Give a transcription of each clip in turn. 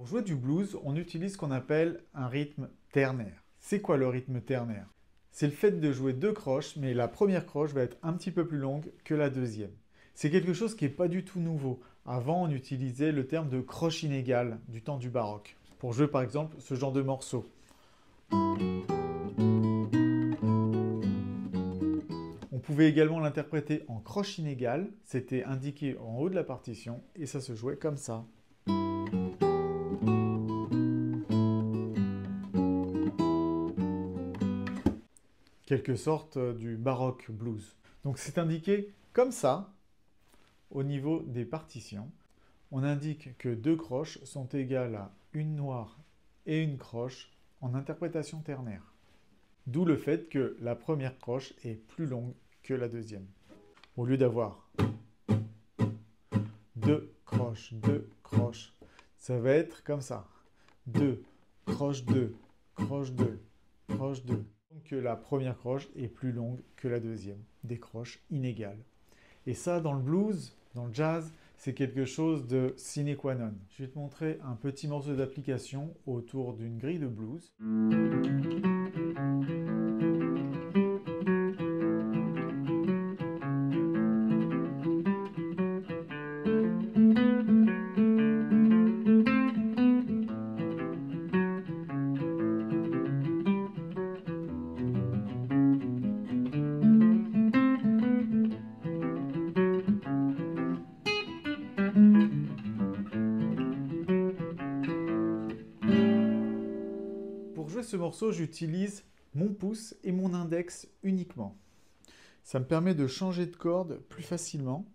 Pour jouer du blues, on utilise ce qu'on appelle un rythme ternaire. C'est quoi le rythme ternaire? C'est le fait de jouer deux croches, mais la première croche va être un petit peu plus longue que la deuxième. C'est quelque chose qui n'est pas du tout nouveau. Avant, on utilisait le terme de croche inégale du temps du baroque, pour jouer par exemple ce genre de morceau. On pouvait également l'interpréter en croche inégale, c'était indiqué en haut de la partition, et ça se jouait comme ça. Quelque sorte du baroque blues. Donc c'est indiqué comme ça, au niveau des partitions. On indique que deux croches sont égales à une noire et une croche en interprétation ternaire. D'où le fait que la première croche est plus longue que la deuxième. Au lieu d'avoir deux croches, ça va être comme ça. 2, croche 2, croche 2, croche 2. Donc la première croche est plus longue que la deuxième, des croches inégales. Et ça, dans le blues, dans le jazz, c'est quelque chose de sine qua non. Je vais te montrer un petit morceau d'application autour d'une grille de blues. Pour jouer ce morceau, j'utilise mon pouce et mon index uniquement. Ça me permet de changer de corde plus facilement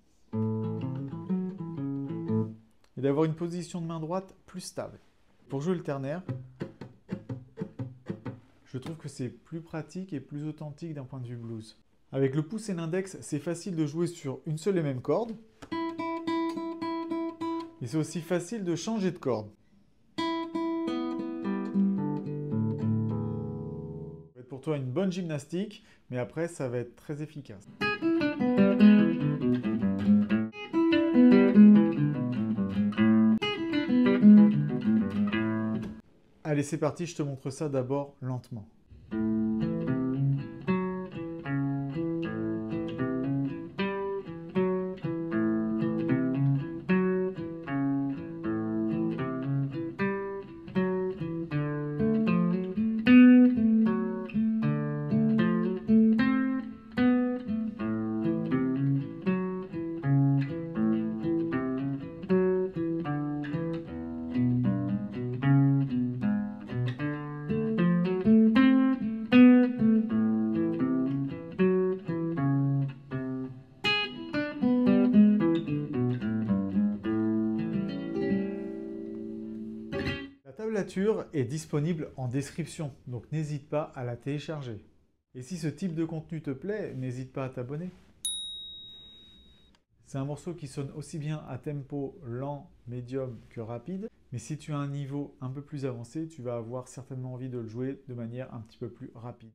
et d'avoir une position de main droite plus stable. Pour jouer le ternaire, je trouve que c'est plus pratique et plus authentique d'un point de vue blues. Avec le pouce et l'index, c'est facile de jouer sur une seule et même corde. Et c'est aussi facile de changer de corde. Ça va être pour toi une bonne gymnastique, mais après ça va être très efficace. Allez, c'est parti, je te montre ça d'abord lentement. La tablature est disponible en description, donc n'hésite pas à la télécharger. Et si ce type de contenu te plaît, n'hésite pas à t'abonner. C'est un morceau qui sonne aussi bien à tempo lent, médium que rapide, mais si tu as un niveau un peu plus avancé, tu vas avoir certainement envie de le jouer de manière un petit peu plus rapide.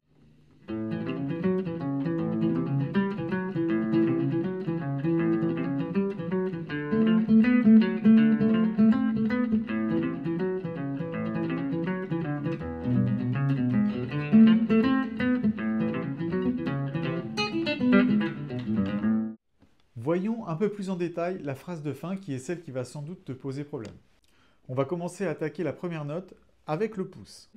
Voyons un peu plus en détail la phrase de fin qui est celle qui va sans doute te poser problème. On va commencer à attaquer la première note avec le pouce.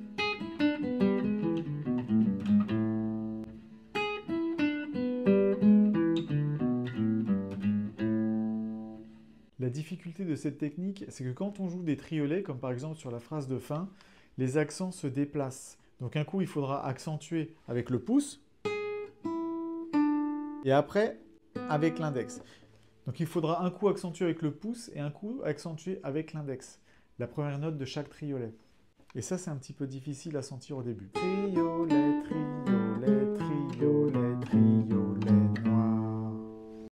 La difficulté de cette technique, c'est que quand on joue des triolets, comme par exemple sur la phrase de fin, les accents se déplacent. Donc un coup, il faudra accentuer avec le pouce, et après, avec l'index. Donc il faudra un coup accentuer avec le pouce et un coup accentuer avec l'index. La première note de chaque triolet. Et ça, c'est un petit peu difficile à sentir au début. Triolet, triolet,